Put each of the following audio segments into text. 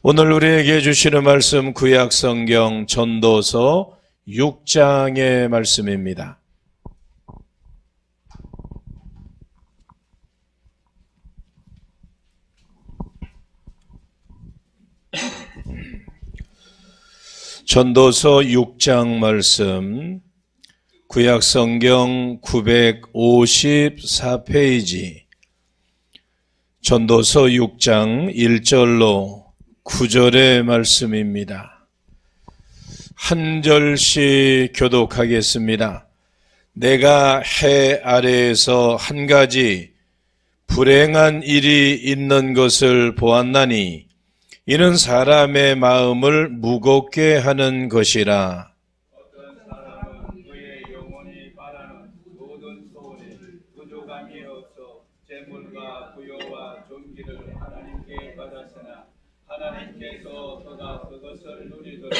오늘 우리에게 주시는 말씀 구약성경 전도서 6장의 말씀입니다. 전도서 6장 말씀 구약성경 954페이지 전도서 6장 1절로 9절의 말씀입니다. 한 절씩 교독하겠습니다. 내가 해 아래에서 한 가지 불행한 일이 있는 것을 보았나니 이는 사람의 마음을 무겁게 하는 것이라. 어떤 사람은 그의 영혼이 바라는 모든 소원에 부족함이 없어 재물과 부여와 존귀를 하나님께 받았으나 하나님께서 그가 그것을 누리도록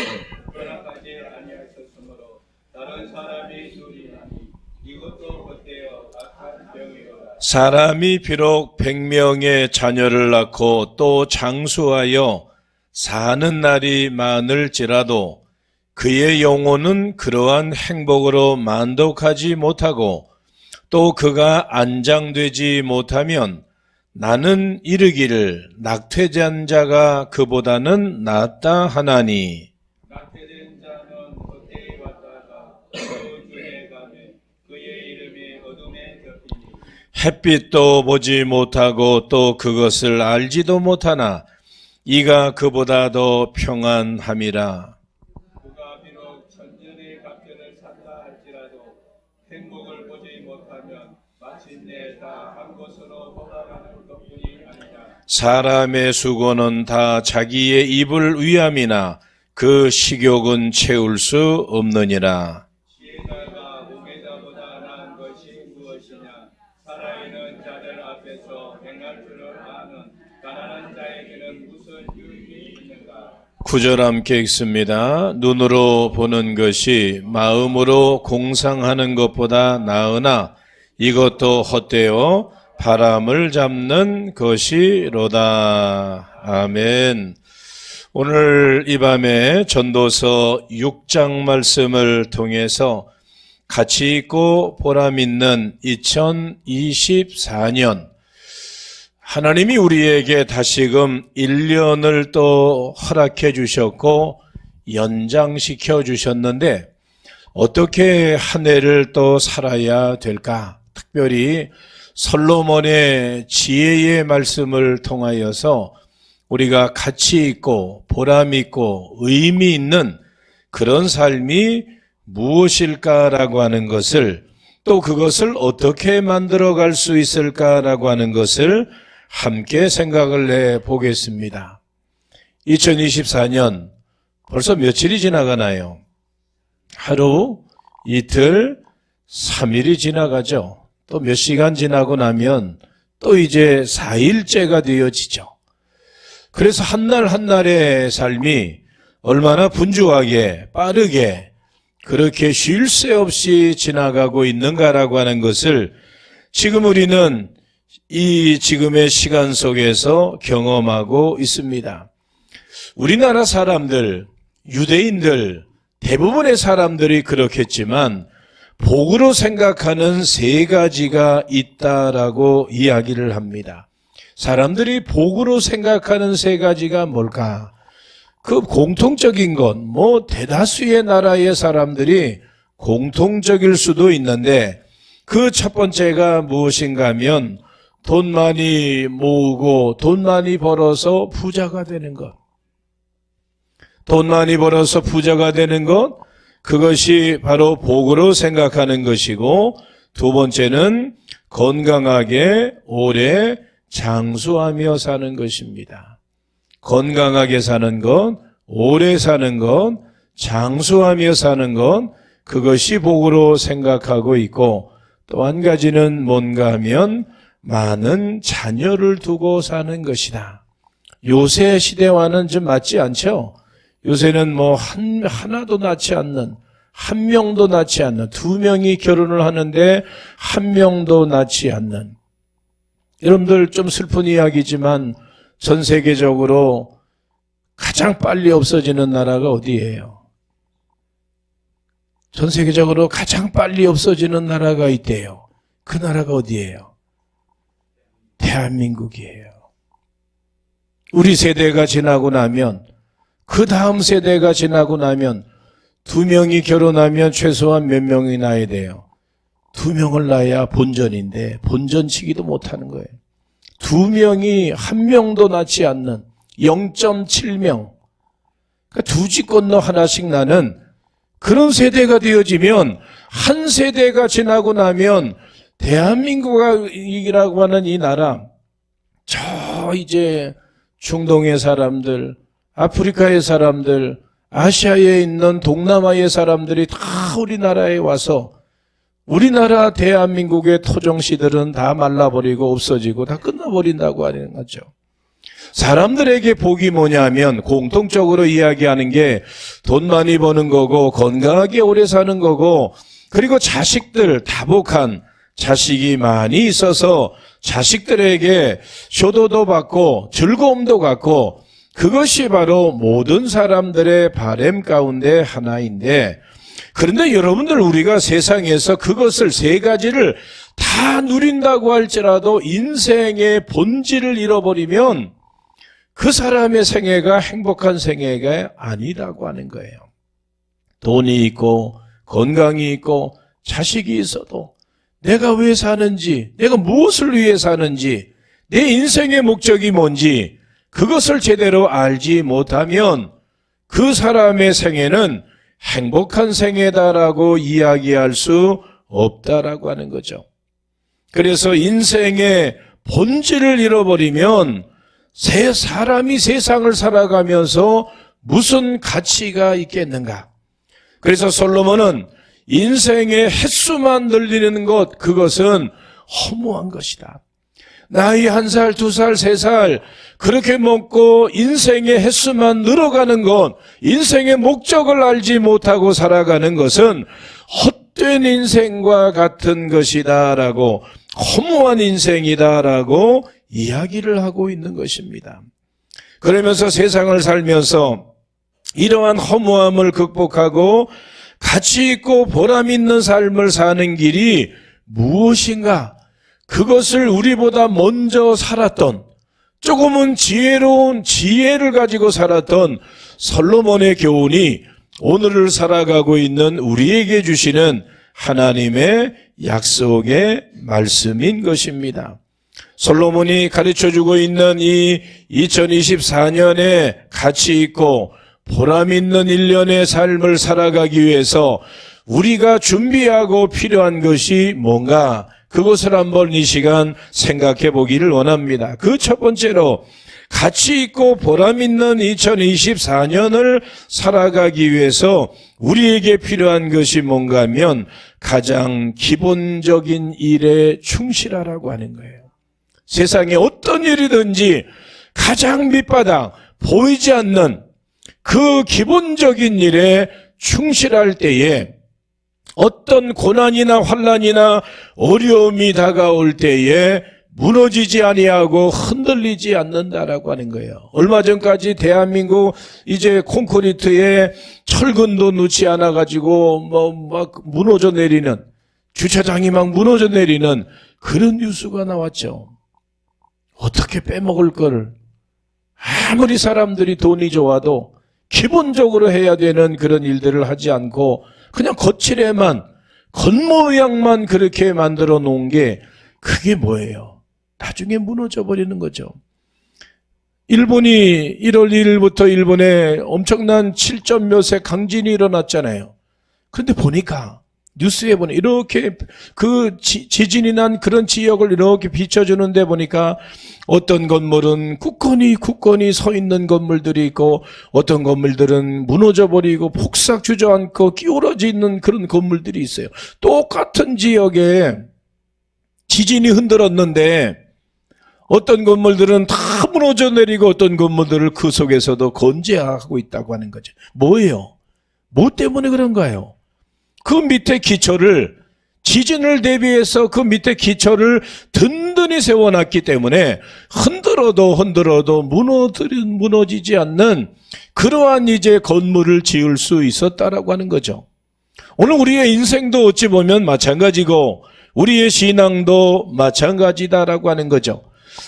허락하지 아니하셨으므로 다른 사람이 누리나니 이것도 헛되어 악한 병이로라. 사람이 비록 100명의 자녀를 낳고 또 장수하여 사는 날이 많을지라도 그의 영혼은 그러한 행복으로 만족하지 못하고 또 그가 안장되지 못하면 나는 이르기를 낙태된 자가 그보다는 낫다 하나니. 낙태된 자는 헛되이 왔다가 그 주에 가매 그의 이름이 어둠에 덮이니 햇빛도 보지 못하고 또 그것을 알지도 못하나 이가 그보다 더 평안함이라. 그가 비록 천년의 갑절을 산다 할지라도 행복을 보지 못하면 마침내 다 한 곳으로 돌아가는 것뿐이 아니라. 사람의 수고는 다 자기의 입을 위함이나 그 식욕은 채울 수 없느니라. 지혜자가 목회자보다 나은 것이 무엇이냐. 살아있는 자들 앞에서 행할 줄을 아는 가난한 자에게는 무슨 유익이 있는가. 9절 함께 읽습니다. 눈으로 보는 것이 마음으로 공상하는 것보다 나으나 이것도 헛되어 바람을 잡는 것이로다. 아멘. 오늘 이 밤에 전도서 6장 말씀을 통해서 가치 있고 보람 있는 2024년 하나님이 우리에게 다시금 1년을 또 허락해 주셨고 연장시켜 주셨는데 어떻게 한 해를 또 살아야 될까? 특별히 솔로몬의 지혜의 말씀을 통하여서 우리가 가치 있고 보람 있고 의미 있는 그런 삶이 무엇일까라고 하는 것을 또 그것을 어떻게 만들어갈 수 있을까라고 하는 것을 함께 생각을 해보겠습니다. 2024년 벌써 며칠이 지나가나요? 하루, 이틀, 3일이 지나가죠. 또 몇 시간 지나고 나면 또 이제 4일째가 되어지죠. 그래서 한 날 한 날의 삶이 얼마나 분주하게 빠르게 그렇게 쉴 새 없이 지나가고 있는가라고 하는 것을 지금 우리는 이 지금의 시간 속에서 경험하고 있습니다. 우리나라 사람들, 유대인들, 대부분의 사람들이 그렇겠지만 복으로 생각하는 세 가지가 있다라고 이야기를 합니다. 사람들이 복으로 생각하는 세 가지가 뭘까? 그 공통적인 건 대다수의 나라의 사람들이 공통적일 수도 있는데 그 첫 번째가 무엇인가 하면 돈 많이 모으고 돈 많이 벌어서 부자가 되는 것. 돈 많이 벌어서 부자가 되는 것, 그것이 바로 복으로 생각하는 것이고 두 번째는 건강하게 오래 장수하며 사는 것입니다. 건강하게 사는 것, 오래 사는 것, 장수하며 사는 것, 그것이 복으로 생각하고 있고 또 한 가지는 뭔가 하면 많은 자녀를 두고 사는 것이다. 요새 시대와는 좀 맞지 않죠? 요새는 하나도 낳지 않는, 한 명도 낳지 않는, 2명이 결혼을 하는데 한 명도 낳지 않는. 여러분들 좀 슬픈 이야기지만 전 세계적으로 가장 빨리 없어지는 나라가 어디예요? 전 세계적으로 가장 빨리 없어지는 나라가 있대요. 그 나라가 어디예요? 대한민국이에요. 우리 세대가 지나고 나면, 그 다음 세대가 지나고 나면 2명이 결혼하면 최소한 몇 명이 낳아야 돼요? 2명을 낳아야 본전인데 본전치기도 못하는 거예요. 2명이 1명도 낳지 않는 0.7명, 그러니까 2집 건너 하나씩 나는 그런 세대가 되어지면, 한 세대가 지나고 나면 대한민국이라고 하는 이 나라, 저 이제 중동의 사람들, 아프리카의 사람들, 아시아에 있는 동남아의 사람들이 다 우리나라에 와서 우리나라 대한민국의 토종씨들은 다 말라버리고 없어지고 다 끝나버린다고 하는 거죠. 사람들에게 복이 뭐냐면 공통적으로 이야기하는 게 돈 많이 버는 거고 건강하게 오래 사는 거고, 그리고 자식들, 다복한 자식이 많이 있어서 자식들에게 효도도 받고 즐거움도 갖고, 그것이 바로 모든 사람들의 바람 가운데 하나인데, 그런데 여러분들, 우리가 세상에서 그것을 세 가지를 다 누린다고 할지라도 인생의 본질을 잃어버리면 그 사람의 생애가 행복한 생애가 아니라고 하는 거예요. 돈이 있고 건강이 있고 자식이 있어도 내가 왜 사는지, 내가 무엇을 위해 사는지, 내 인생의 목적이 뭔지 그것을 제대로 알지 못하면 그 사람의 생애는 행복한 생애다라고 이야기할 수 없다라고 하는 거죠. 그래서 인생의 본질을 잃어버리면 새 사람이 세상을 살아가면서 무슨 가치가 있겠는가? 그래서 솔로몬은 인생의 횟수만 늘리는 것, 그것은 허무한 것이다. 나이 1살, 2살, 3살 그렇게 먹고 인생의 횟수만 늘어가는 것, 인생의 목적을 알지 못하고 살아가는 것은 헛된 인생과 같은 것이다라고, 허무한 인생이다라고 이야기를 하고 있는 것입니다. 그러면서 세상을 살면서 이러한 허무함을 극복하고 가치 있고 보람 있는 삶을 사는 길이 무엇인가? 그것을 우리보다 먼저 살았던, 조금은 지혜로운 지혜를 가지고 살았던 솔로몬의 교훈이 오늘을 살아가고 있는 우리에게 주시는 하나님의 약속의 말씀인 것입니다. 솔로몬이 가르쳐주고 있는 이 2024년에 가치 있고 보람 있는 1년의 삶을 살아가기 위해서 우리가 준비하고 필요한 것이 뭔가, 그것을 한번 이 시간 생각해 보기를 원합니다. 그 첫 번째로 가치 있고 보람 있는 2024년을 살아가기 위해서 우리에게 필요한 것이 뭔가 하면 가장 기본적인 일에 충실하라고 하는 거예요. 세상에 어떤 일이든지 가장 밑바닥, 보이지 않는 그 기본적인 일에 충실할 때에 어떤 고난이나 환난이나 어려움이 다가올 때에 무너지지 아니하고 흔들리지 않는다라고 하는 거예요. 얼마 전까지 대한민국 이제 콘크리트에 철근도 넣지 않아 가지고 막 무너져 내리는, 주차장이 막 무너져 내리는 그런 뉴스가 나왔죠. 어떻게 빼먹을 거를, 아무리 사람들이 돈이 좋아도 기본적으로 해야 되는 그런 일들을 하지 않고 그냥 거칠에만, 겉모양만 그렇게 만들어 놓은 게, 그게 뭐예요? 나중에 무너져 버리는 거죠. 일본이 1월 1일부터 일본에 엄청난 7점 몇의 강진이 일어났잖아요. 그런데 보니까, 뉴스에 보니 이렇게 그 지진이 난 그런 지역을 이렇게 비춰주는데 보니까 어떤 건물은 굳건히 서 있는 건물들이 있고, 어떤 건물들은 무너져 버리고 폭삭 주저앉고 기울어져 있는 그런 건물들이 있어요. 똑같은 지역에 지진이 흔들었는데 어떤 건물들은 다 무너져 내리고 어떤 건물들을 그 속에서도 건재하고 있다고 하는 거죠. 뭐예요? 뭐 때문에 그런가요? 그 밑에 기초를, 지진을 대비해서 그 밑에 기초를 든든히 든든히 세워놨기 때문에 흔들어도 무너지지 않는 그러한 이제 건물을 지을 수 있었다라고 하는 거죠. 오늘 우리의 인생도 어찌 보면 마찬가지고 우리의 신앙도 마찬가지다라고 하는 거죠.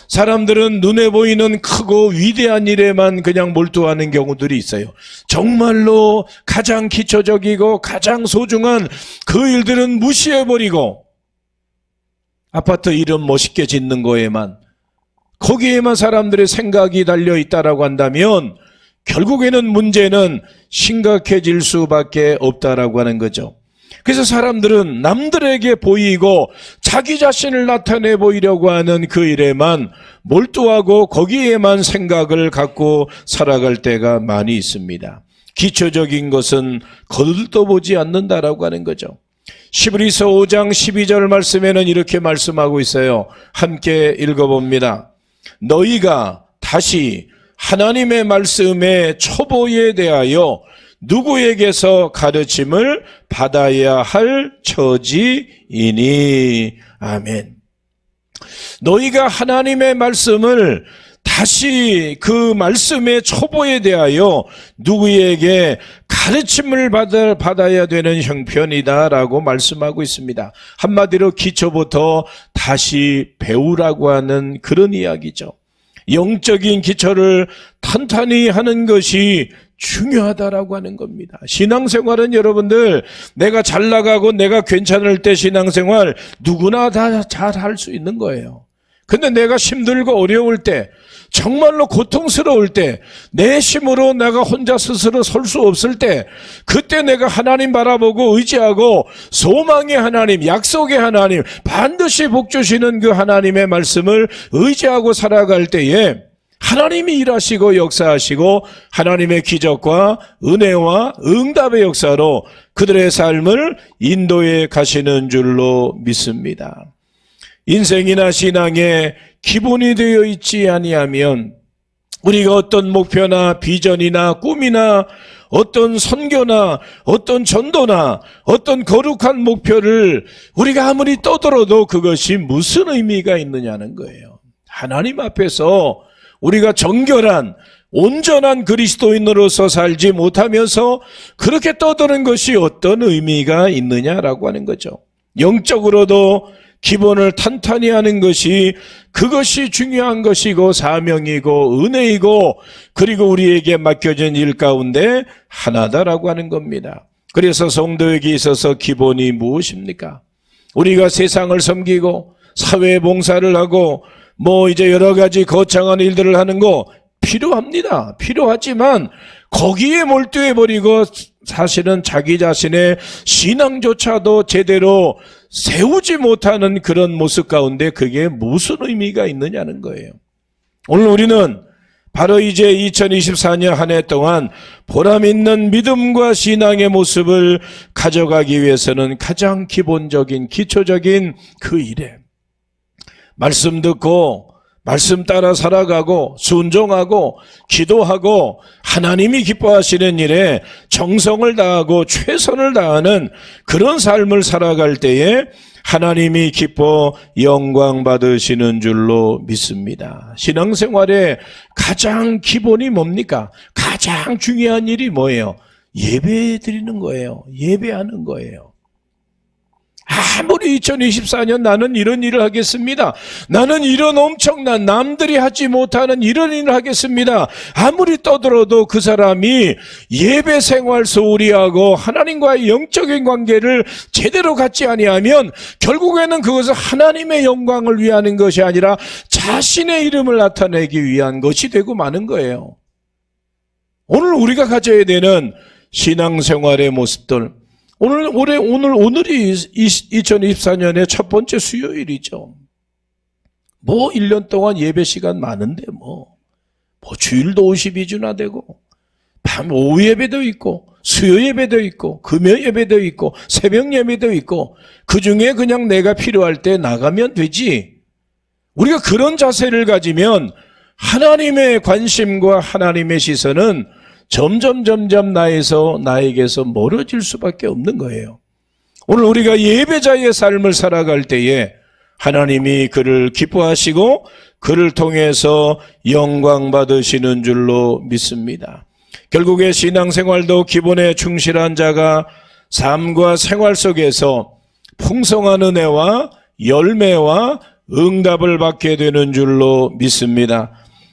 사람들은 눈에 보이는 크고 위대한 일에만 그냥 몰두하는 경우들이 있어요. 정말로 가장 기초적이고 가장 소중한 그 일들은 무시해버리고 아파트 이름 멋있게 짓는 거에만, 거기에만 사람들의 생각이 달려있다라고 한다면 결국에는 문제는 심각해질 수밖에 없다라고 하는 거죠. 그래서 사람들은 남들에게 보이고 자기 자신을 나타내 보이려고 하는 그 일에만 몰두하고 거기에만 생각을 갖고 살아갈 때가 많이 있습니다. 기초적인 것은 거들떠보지 않는다라고 하는 거죠. 히브리서 5장 12절 말씀에는 이렇게 말씀하고 있어요. 함께 읽어봅니다. 너희가 다시 하나님의 말씀의 초보에 대하여 누구에게서 가르침을 받아야 할 처지이니. 아멘. 너희가 하나님의 말씀을 다시 그 말씀의 초보에 대하여 누구에게 가르침을 받아야 되는 형편이다라고 말씀하고 있습니다. 한마디로 기초부터 다시 배우라고 하는 그런 이야기죠. 영적인 기초를 탄탄히 하는 것이 중요하다라고 하는 겁니다. 신앙생활은 여러분들, 내가 잘 나가고 내가 괜찮을 때 신앙생활 누구나 다 잘 할 수 있는 거예요. 근데 내가 힘들고 어려울 때, 정말로 고통스러울 때, 내 힘으로 내가 혼자 스스로 설 수 없을 때, 그때 내가 하나님 바라보고 의지하고 소망의 하나님, 약속의 하나님, 반드시 복 주시는 그 하나님의 말씀을 의지하고 살아갈 때에 하나님이 일하시고 역사하시고 하나님의 기적과 은혜와 응답의 역사로 그들의 삶을 인도해 가시는 줄로 믿습니다. 인생이나 신앙에 기본이 되어 있지 아니하면 우리가 어떤 목표나 비전이나 꿈이나 어떤 선교나 어떤 전도나 어떤 거룩한 목표를 우리가 아무리 떠들어도 그것이 무슨 의미가 있느냐는 거예요. 하나님 앞에서 우리가 정결한 온전한 그리스도인으로서 살지 못하면서 그렇게 떠드는 것이 어떤 의미가 있느냐라고 하는 거죠. 영적으로도 기본을 탄탄히 하는 것이, 그것이 중요한 것이고 사명이고 은혜이고 그리고 우리에게 맡겨진 일 가운데 하나다라고 하는 겁니다. 그래서 성도에게 있어서 기본이 무엇입니까? 우리가 세상을 섬기고 사회 봉사를 하고 이제 여러 가지 거창한 일들을 하는 거 필요합니다. 필요하지만 거기에 몰두해버리고 사실은 자기 자신의 신앙조차도 제대로 세우지 못하는 그런 모습 가운데 그게 무슨 의미가 있느냐는 거예요. 오늘 우리는 바로 이제 2024년 한 해 동안 보람 있는 믿음과 신앙의 모습을 가져가기 위해서는 가장 기본적인 기초적인 그 일에 말씀 듣고 말씀 따라 살아가고 순종하고 기도하고 하나님이 기뻐하시는 일에 정성을 다하고 최선을 다하는 그런 삶을 살아갈 때에 하나님이 기뻐 영광 받으시는 줄로 믿습니다. 신앙생활의 가장 기본이 뭡니까? 가장 중요한 일이 뭐예요? 예배 드리는 거예요. 예배하는 거예요. 아무리 2024년 나는 이런 일을 하겠습니다. 나는 이런 엄청난 남들이 하지 못하는 이런 일을 하겠습니다. 아무리 떠들어도 그 사람이 예배 생활 소홀히 하고 하나님과의 영적인 관계를 제대로 갖지 아니하면 결국에는 그것은 하나님의 영광을 위하는 것이 아니라 자신의 이름을 나타내기 위한 것이 되고 마는 거예요. 오늘 우리가 가져야 되는 신앙생활의 모습들, 오늘이 2024년의 첫 번째 수요일이죠. 1년 동안 예배 시간 많은데 주일도 52주나 되고, 밤 오후 예배도 있고, 수요 예배도 있고, 금요 예배도 있고, 새벽 예배도 있고, 그 중에 그냥 내가 필요할 때 나가면 되지. 우리가 그런 자세를 가지면 하나님의 관심과 하나님의 시선은 점점 나에게서 멀어질 수밖에 없는 거예요. 오늘 우리가 예배자의 삶을 살아갈 때에 하나님이 그를 기뻐하시고 그를 통해서 영광 받으시는 줄로 믿습니다. 결국에 신앙생활도 기본에 충실한 자가 삶과 생활 속에서 풍성한 은혜와 열매와 응답을 받게 되는 줄로 믿습니다.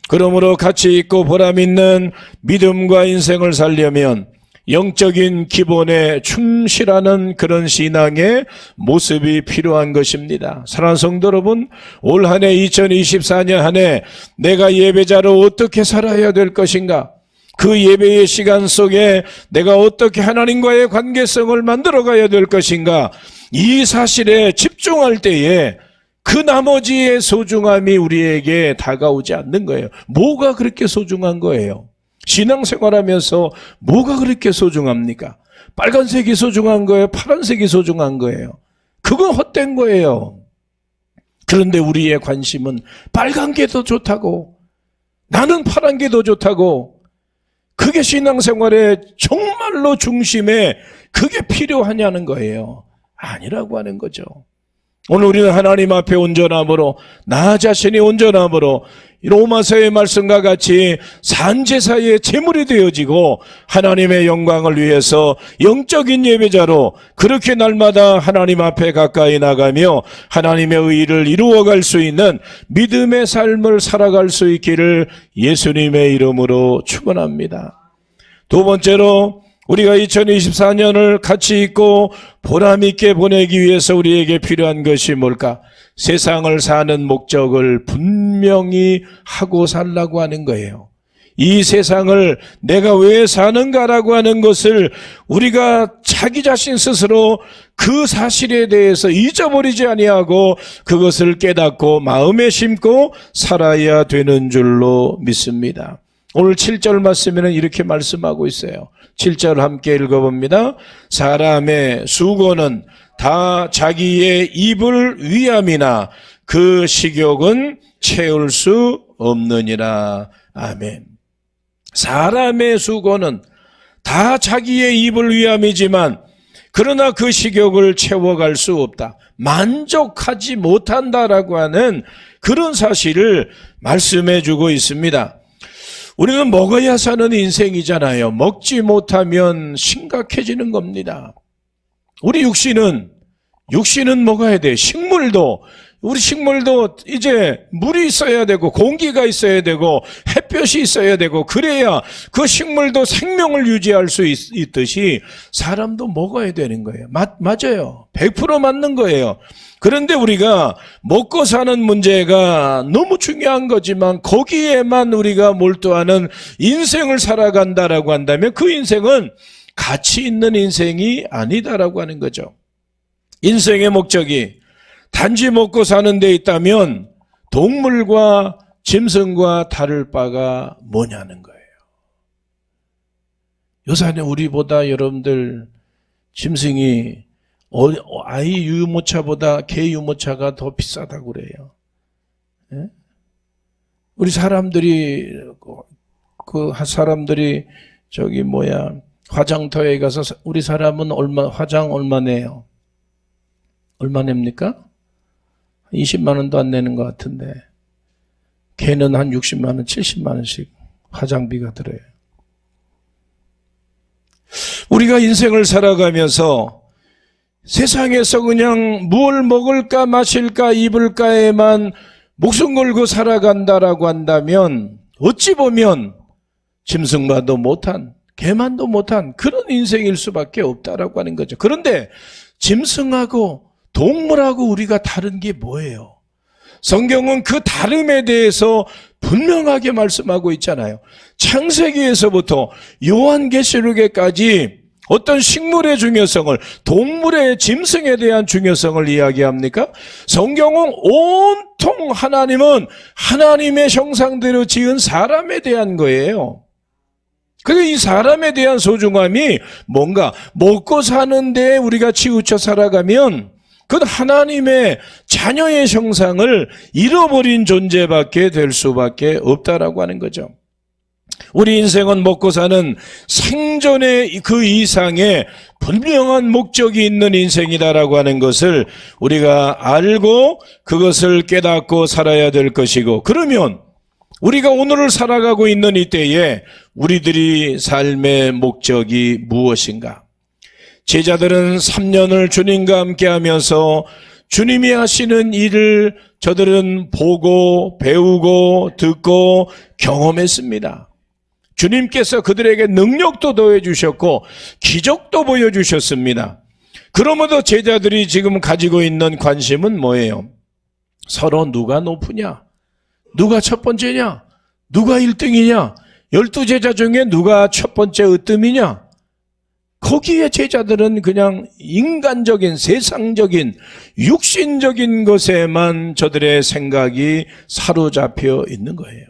그러므로 가치 있고 보람 있는 믿음과 인생을 살려면 영적인 기본에 충실하는 그런 신앙의 모습이 필요한 것입니다. 사랑하는 성도 여러분, 올 한 해 2024년 한 해 내가 예배자로 어떻게 살아야 될 것인가? 그 예배의 시간 속에 내가 어떻게 하나님과의 관계성을 만들어 가야 될 것인가? 이 사실에 집중할 때에 그 나머지의 소중함이 우리에게 다가오지 않는 거예요. 뭐가 그렇게 소중한 거예요? 신앙생활하면서 뭐가 그렇게 소중합니까? 빨간색이 소중한 거예요? 파란색이 소중한 거예요? 그건 헛된 거예요. 그런데 우리의 관심은 빨간 게 더 좋다고, 나는 파란 게 더 좋다고, 그게 신앙생활의 정말로 중심에 그게 필요하냐는 거예요. 아니라고 하는 거죠. 오늘 우리는 하나님 앞에 온전함으로, 나 자신이 온전함으로 로마서의 말씀과 같이 산제사의 제물이 되어지고 하나님의 영광을 위해서 영적인 예배자로 그렇게 날마다 하나님 앞에 가까이 나가며 하나님의 의를 이루어갈 수 있는 믿음의 삶을 살아갈 수 있기를 예수님의 이름으로 축원합니다. 두 번째로 우리가 2024년을 가치 있고 보람 있게 보내기 위해서 우리에게 필요한 것이 뭘까? 세상을 사는 목적을 분명히 하고 살라고 하는 거예요. 이 세상을 내가 왜 사는가라고 하는 것을 우리가 자기 자신 스스로 그 사실에 대해서 잊어버리지 아니하고 그것을 깨닫고 마음에 심고 살아야 되는 줄로 믿습니다. 오늘 7절 말씀에는 이렇게 말씀하고 있어요. 7절 함께 읽어봅니다. 사람의 수고는 다 자기의 입을 위함이나 그 식욕은 채울 수 없느니라. 아멘. 사람의 수고는 다 자기의 입을 위함이지만 그러나 그 식욕을 채워갈 수 없다. 만족하지 못한다라고 하는 그런 사실을 말씀해 주고 있습니다. 우리는 먹어야 사는 인생이잖아요. 먹지 못하면 심각해지는 겁니다. 우리 육신은 먹어야 돼. 우리 식물도 이제 물이 있어야 되고 공기가 있어야 되고 햇볕이 있어야 되고 그래야 그 식물도 생명을 유지할 수 있듯이 사람도 먹어야 되는 거예요. 맞아요. 100% 맞는 거예요. 그런데 우리가 먹고 사는 문제가 너무 중요한 거지만 거기에만 우리가 몰두하는 인생을 살아간다라고 한다면 그 인생은 가치 있는 인생이 아니다라고 하는 거죠. 인생의 목적이 단지 먹고 사는 데 있다면 동물과 짐승과 다를 바가 뭐냐는 거예요. 요새는 우리보다 여러분들 짐승이 아이 유모차보다 개 유모차가 더 비싸다고 그래요. 예? 우리 사람들이 화장터에 가서 우리 사람은 화장 얼마 내요? 얼마 냅니까? 20만 원도 안 내는 것 같은데 걔는 한 60만 원, 70만 원씩 화장비가 들어요. 우리가 인생을 살아가면서 세상에서 그냥 뭘 먹을까 마실까 입을까에만 목숨 걸고 살아간다라고 한다면 어찌 보면 짐승만도 못한, 개만도 못한 그런 인생일 수밖에 없다라고 하는 거죠. 그런데 짐승하고 동물하고 우리가 다른 게 뭐예요? 성경은 그 다름에 대해서 분명하게 말씀하고 있잖아요. 창세기에서부터 요한계시록에까지 어떤 식물의 중요성을, 동물의 짐승에 대한 중요성을 이야기합니까? 성경은 온통 하나님은 하나님의 형상대로 지은 사람에 대한 거예요. 그래서 이 사람에 대한 소중함이 뭔가 먹고 사는데 우리가 치우쳐 살아가면 그건 하나님의 자녀의 형상을 잃어버린 존재밖에 될 수밖에 없다라고 하는 거죠. 우리 인생은 먹고 사는 생존의 그 이상의 분명한 목적이 있는 인생이다라고 하는 것을 우리가 알고 그것을 깨닫고 살아야 될 것이고, 그러면 우리가 오늘을 살아가고 있는 이때에 우리들이 삶의 목적이 무엇인가? 제자들은 3년을 주님과 함께 하면서 주님이 하시는 일을 저들은 보고 배우고 듣고 경험했습니다. 주님께서 그들에게 능력도 더해주셨고 기적도 보여주셨습니다. 그러므로 제자들이 지금 가지고 있는 관심은 뭐예요? 서로 누가 높으냐? 누가 첫 번째냐? 누가 1등이냐? 12제자 중에 누가 첫 번째 으뜸이냐? 거기에 제자들은 그냥 인간적인, 세상적인, 육신적인 것에만 저들의 생각이 사로잡혀 있는 거예요.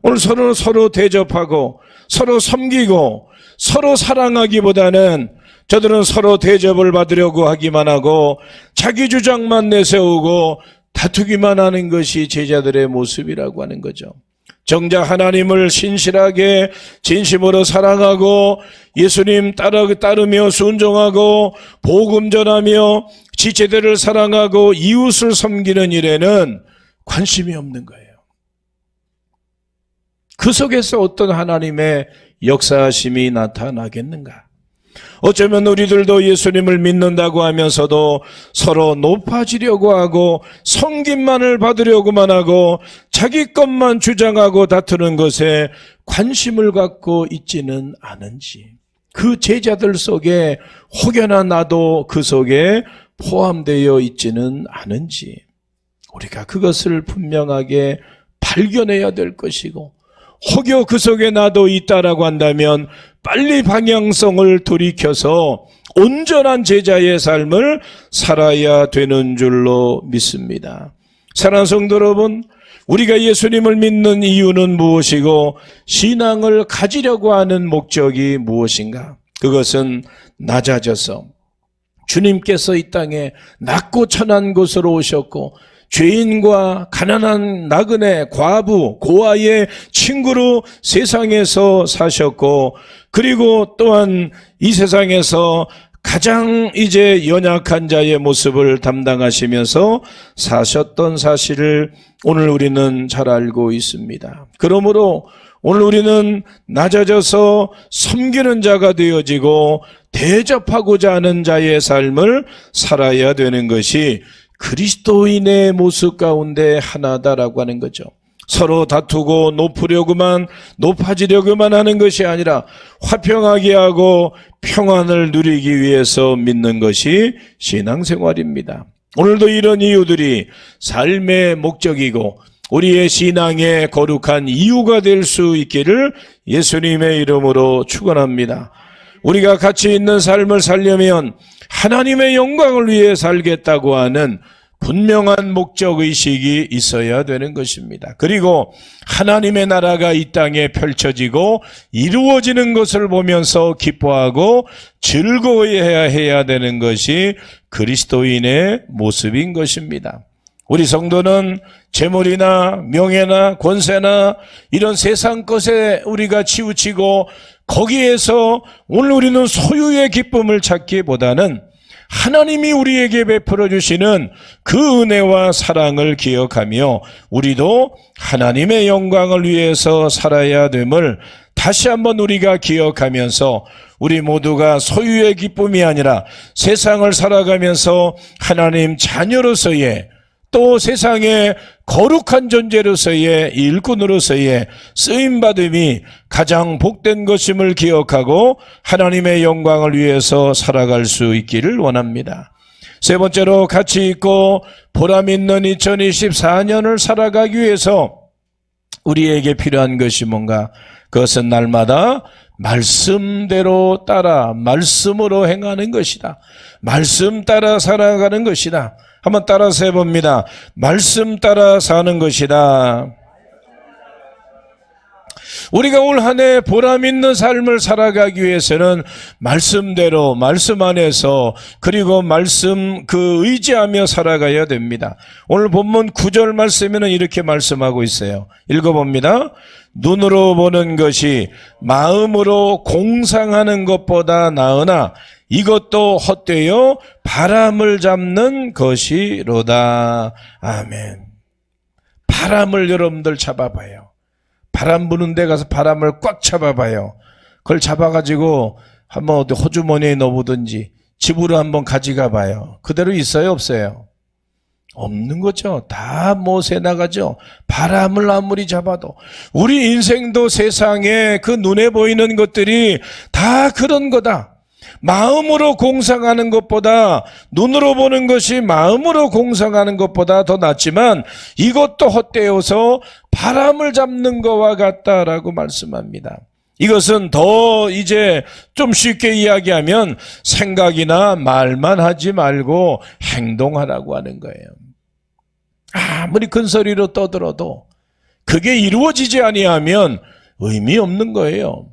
오늘 서로 대접하고 서로 섬기고 서로 사랑하기보다는 저들은 서로 대접을 받으려고 하기만 하고 자기 주장만 내세우고 다투기만 하는 것이 제자들의 모습이라고 하는 거죠. 정작 하나님을 신실하게 진심으로 사랑하고 예수님 따르며 순종하고 복음 전하며 지체들을 사랑하고 이웃을 섬기는 일에는 관심이 없는 거예요. 그 속에서 어떤 하나님의 역사하심이 나타나겠는가? 어쩌면 우리들도 예수님을 믿는다고 하면서도 서로 높아지려고 하고 섬김만을 받으려고만 하고 자기 것만 주장하고 다투는 것에 관심을 갖고 있지는 않은지, 그 제자들 속에 혹여나 나도 그 속에 포함되어 있지는 않은지 우리가 그것을 분명하게 발견해야 될 것이고, 혹여 그 속에 나도 있다라고 한다면 빨리 방향성을 돌이켜서 온전한 제자의 삶을 살아야 되는 줄로 믿습니다. 사랑하는 성도 여러분, 우리가 예수님을 믿는 이유는 무엇이고 신앙을 가지려고 하는 목적이 무엇인가? 그것은 낮아져서 주님께서 이 땅에 낮고 천한 곳으로 오셨고 죄인과 가난한 나그네, 과부, 고아의 친구로 세상에서 사셨고, 그리고 또한 이 세상에서 가장 이제 연약한 자의 모습을 담당하시면서 사셨던 사실을 오늘 우리는 잘 알고 있습니다. 그러므로 오늘 우리는 낮아져서 섬기는 자가 되어지고 대접하고자 하는 자의 삶을 살아야 되는 것이 그리스도인의 모습 가운데 하나다라고 하는 거죠. 서로 다투고 높아지려고만 하는 것이 아니라 화평하게 하고 평안을 누리기 위해서 믿는 것이 신앙생활입니다. 오늘도 이런 이유들이 삶의 목적이고 우리의 신앙의 거룩한 이유가 될 수 있기를 예수님의 이름으로 축원합니다. 우리가 가치 있는 삶을 살려면 하나님의 영광을 위해 살겠다고 하는 분명한 목적의식이 있어야 되는 것입니다. 그리고 하나님의 나라가 이 땅에 펼쳐지고 이루어지는 것을 보면서 기뻐하고 즐거워해야 되는 것이 그리스도인의 모습인 것입니다. 우리 성도는 재물이나 명예나 권세나 이런 세상 것에 우리가 치우치고 거기에서 오늘 우리는 소유의 기쁨을 찾기보다는 하나님이 우리에게 베풀어 주시는 그 은혜와 사랑을 기억하며 우리도 하나님의 영광을 위해서 살아야 됨을 다시 한번 우리가 기억하면서 우리 모두가 소유의 기쁨이 아니라 세상을 살아가면서 하나님 자녀로서의 또 세상의 거룩한 존재로서의 일꾼으로서의 쓰임받음이 가장 복된 것임을 기억하고 하나님의 영광을 위해서 살아갈 수 있기를 원합니다. 세 번째로 가치 있고 보람 있는 2024년을 살아가기 위해서 우리에게 필요한 것이 뭔가? 그것은 날마다 말씀대로 따라 말씀으로 행하는 것이다. 말씀 따라 살아가는 것이다. 한번 따라서 해봅니다. 말씀 따라 사는 것이다. 우리가 올 한 해 보람 있는 삶을 살아가기 위해서는 말씀대로 말씀 안에서 그리고 말씀 의지하며 살아가야 됩니다. 오늘 본문 9절 말씀에는 이렇게 말씀하고 있어요. 읽어봅니다. 눈으로 보는 것이 마음으로 공상하는 것보다 나으나 이것도 헛되어 바람을 잡는 것이로다. 아멘. 바람을 여러분들 잡아봐요. 바람 부는 데 가서 바람을 꽉 잡아봐요. 그걸 잡아가지고 한번 어디 호주머니에 넣어보든지 집으로 한번 가져가 봐요. 그대로 있어요, 없어요? 없는 거죠. 다 못새 나가죠. 바람을 아무리 잡아도. 우리 인생도 세상에 그 눈에 보이는 것들이 다 그런 거다. 마음으로 공상하는 것보다, 눈으로 보는 것이 마음으로 공상하는 것보다 더 낫지만 이것도 헛되어서 바람을 잡는 것과 같다라고 말씀합니다. 이것은 더 이제 좀 쉽게 이야기하면 생각이나 말만 하지 말고 행동하라고 하는 거예요. 아무리 큰 소리로 떠들어도 그게 이루어지지 아니하면 의미 없는 거예요.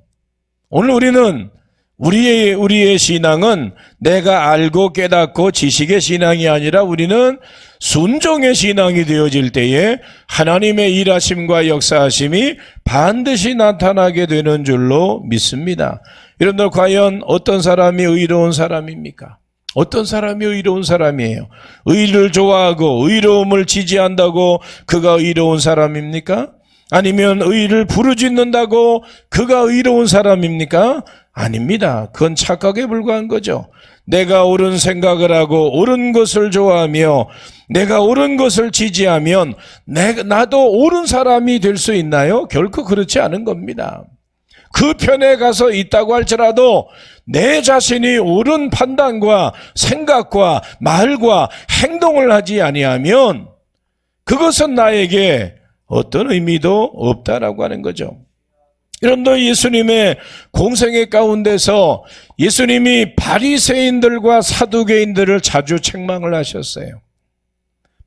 오늘 우리는 우리의 신앙은 내가 알고 깨닫고 지식의 신앙이 아니라 우리는 순종의 신앙이 되어질 때에 하나님의 일하심과 역사하심이 반드시 나타나게 되는 줄로 믿습니다. 여러분들 과연 어떤 사람이 의로운 사람입니까? 어떤 사람이 의로운 사람이에요? 의를 좋아하고 의로움을 지지한다고 그가 의로운 사람입니까? 아니면 의를 부르짖는다고 그가 의로운 사람입니까? 아닙니다. 그건 착각에 불과한 거죠. 내가 옳은 생각을 하고 옳은 것을 좋아하며 내가 옳은 것을 지지하면 나도 옳은 사람이 될 수 있나요? 결코 그렇지 않은 겁니다. 그 편에 가서 있다고 할지라도 내 자신이 옳은 판단과 생각과 말과 행동을 하지 아니하면 그것은 나에게 어떤 의미도 없다라고 하는 거죠. 여러분들 예수님의 공생애 가운데서 예수님이 바리새인들과 사두개인들을 자주 책망을 하셨어요.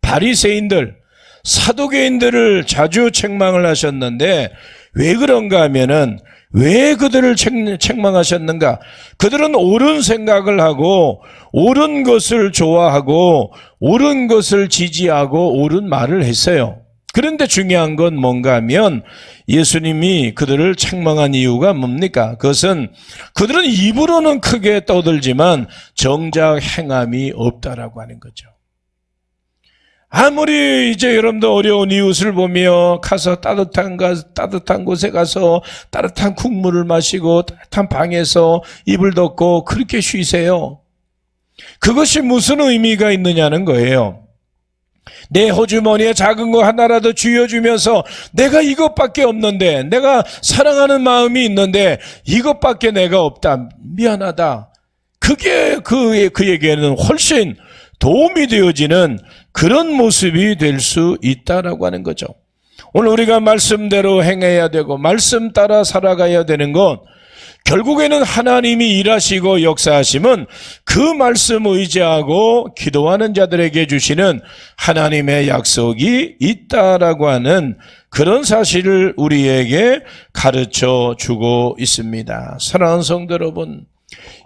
바리새인들, 사두개인들을 자주 책망을 하셨는데 왜 그런가 하면은 왜 그들을 책망하셨는가? 그들은 옳은 생각을 하고 옳은 것을 좋아하고 옳은 것을 지지하고 옳은 말을 했어요. 그런데 중요한 건 뭔가 하면 예수님이 그들을 책망한 이유가 뭡니까? 그것은 그들은 입으로는 크게 떠들지만 정작 행함이 없다라고 하는 거죠. 아무리 이제 여러분들 어려운 이웃을 보며 가서 따뜻한 곳에 가서 따뜻한 국물을 마시고 따뜻한 방에서 이불 덮고 그렇게 쉬세요. 그것이 무슨 의미가 있느냐는 거예요. 내 호주머니에 작은 거 하나라도 쥐어주면서 내가 이것밖에 없는데, 내가 사랑하는 마음이 있는데 이것밖에 내가 없다, 미안하다. 그게 그에게는 훨씬 도움이 되어지는 그런 모습이 될 수 있다라고 하는 거죠. 오늘 우리가 말씀대로 행해야 되고 말씀 따라 살아가야 되는 건 결국에는 하나님이 일하시고 역사하심은 그 말씀 의지하고 기도하는 자들에게 주시는 하나님의 약속이 있다라고 하는 그런 사실을 우리에게 가르쳐 주고 있습니다. 사랑하는 성도 여러분,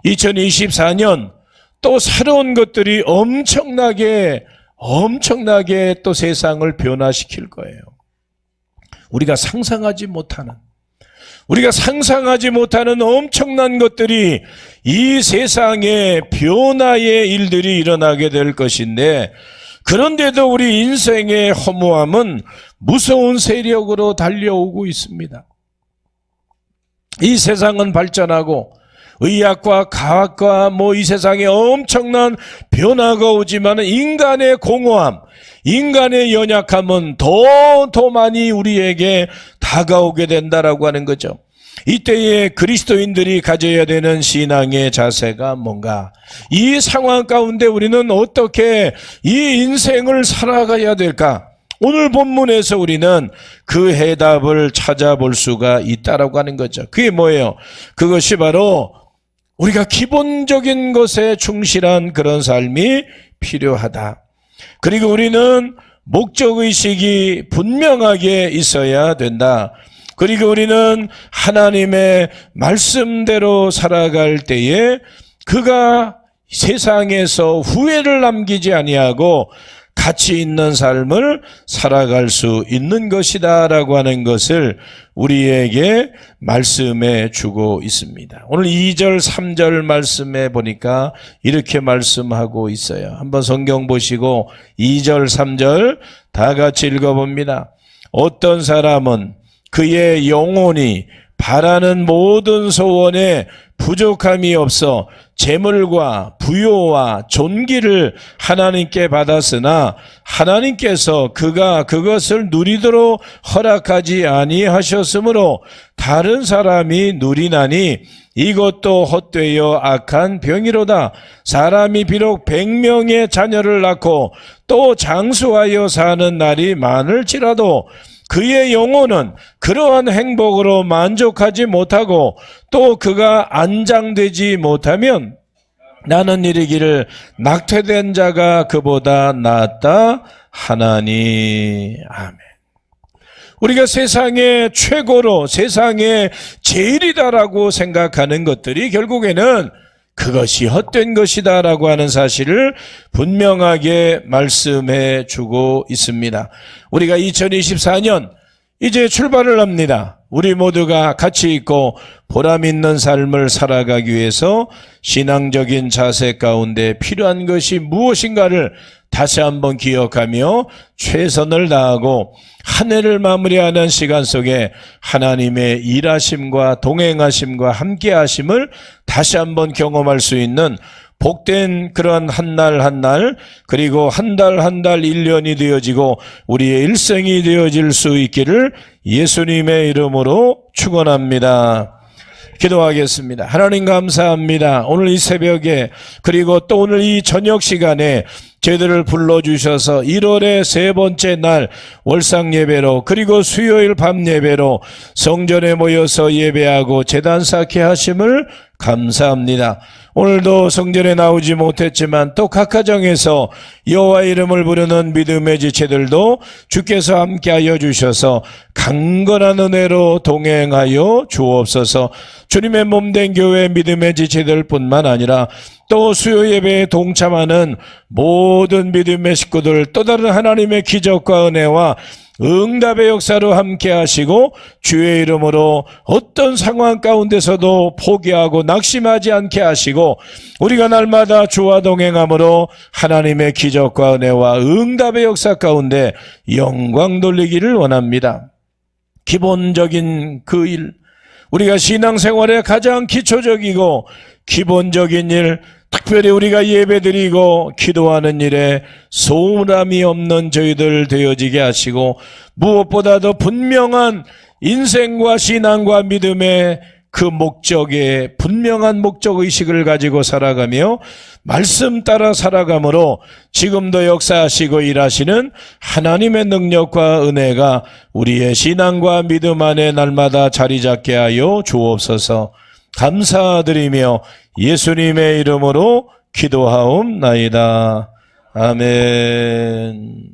2024년 또 새로운 것들이 엄청나게 또 세상을 변화시킬 거예요. 우리가 상상하지 못하는 엄청난 것들이 이 세상에 변화의 일들이 일어나게 될 것인데, 그런데도 우리 인생의 허무함은 무서운 세력으로 달려오고 있습니다. 이 세상은 발전하고 의학과 과학과 이 세상에 엄청난 변화가 오지만 인간의 공허함, 인간의 연약함은 더 많이 우리에게 다가오게 된다라고 하는 거죠. 이때에 그리스도인들이 가져야 되는 신앙의 자세가 뭔가? 이 상황 가운데 우리는 어떻게 이 인생을 살아가야 될까? 오늘 본문에서 우리는 그 해답을 찾아볼 수가 있다라고 하는 거죠. 그게 뭐예요? 그것이 바로 우리가 기본적인 것에 충실한 그런 삶이 필요하다. 그리고 우리는 목적의식이 분명하게 있어야 된다. 그리고 우리는 하나님의 말씀대로 살아갈 때에 그가 세상에서 후회를 남기지 아니하고 가치 있는 삶을 살아갈 수 있는 것이다 라고 하는 것을 우리에게 말씀해 주고 있습니다. 오늘 2절 3절 말씀에 보니까 이렇게 말씀하고 있어요. 한번 성경 보시고 2절 3절 다 같이 읽어봅니다. 어떤 사람은 그의 영혼이 바라는 모든 소원에 부족함이 없어 재물과 부요와 존귀를 하나님께 받았으나 하나님께서 그가 그것을 누리도록 허락하지 아니하셨으므로 다른 사람이 누리나니 이것도 헛되어 악한 병이로다. 사람이 비록 100명의 자녀를 낳고 또 장수하여 사는 날이 많을지라도 그의 영혼은 그러한 행복으로 만족하지 못하고 또 그가 안장되지 못하면 나는 이르기를 낙태된 자가 그보다 낫다 하나니. 아멘. 우리가 세상의 최고로 세상의 제일이다라고 생각하는 것들이 결국에는 그것이 헛된 것이다라고 하는 사실을 분명하게 말씀해 주고 있습니다. 우리가 2024년 이제 출발을 합니다. 우리 모두가 가치 있고 보람 있는 삶을 살아가기 위해서 신앙적인 자세 가운데 필요한 것이 무엇인가를 다시 한번 기억하며 최선을 다하고 한 해를 마무리하는 시간 속에 하나님의 일하심과 동행하심과 함께하심을 다시 한번 경험할 수 있는 복된 그런 한 날 한 날 그리고 한 달 한 달 1년이 되어지고 우리의 일생이 되어질 수 있기를 예수님의 이름으로 축원합니다. 기도하겠습니다. 하나님 감사합니다. 오늘 이 새벽에 그리고 또 오늘 이 저녁 시간에 저희들을 불러주셔서 1월의 세 번째 날 월상 예배로 그리고 수요일 밤 예배로 성전에 모여서 예배하고 제단 쌓게 하심을 감사합니다. 오늘도 성전에 나오지 못했지만 또 각 가정에서 여호와 이름을 부르는 믿음의 지체들도 주께서 함께하여 주셔서 강건한 은혜로 동행하여 주옵소서. 주님의 몸된 교회 믿음의 지체들뿐만 아니라 또 수요 예배에 동참하는 모든 믿음의 식구들 또 다른 하나님의 기적과 은혜와 응답의 역사로 함께 하시고 주의 이름으로 어떤 상황 가운데서도 포기하고 낙심하지 않게 하시고 우리가 날마다 주와 동행함으로 하나님의 기적과 은혜와 응답의 역사 가운데 영광 돌리기를 원합니다. 기본적인 그 일, 우리가 신앙생활의 가장 기초적이고 기본적인 일, 특별히 우리가 예배드리고 기도하는 일에 소홀함이 없는 저희들 되어지게 하시고 무엇보다도 분명한 인생과 신앙과 믿음의 그 목적에 분명한 목적의식을 가지고 살아가며 말씀 따라 살아가므로 지금도 역사하시고 일하시는 하나님의 능력과 은혜가 우리의 신앙과 믿음 안에 날마다 자리 잡게 하여 주옵소서. 감사드리며 예수님의 이름으로 기도하옵나이다. 아멘.